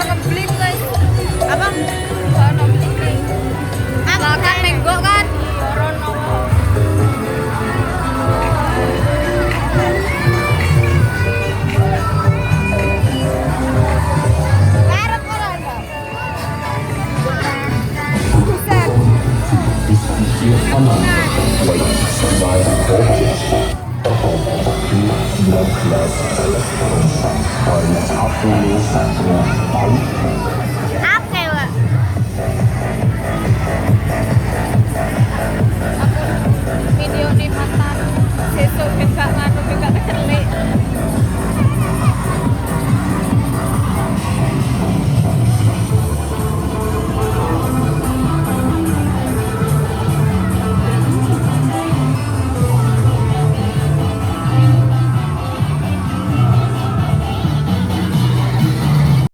ngebling guys. Apa? Ono bling. Lah kan menggo kan. Rono. Karep ora ada. Buset. Apa ya? Video nih mantan sesuk gak nganu gak kecelik.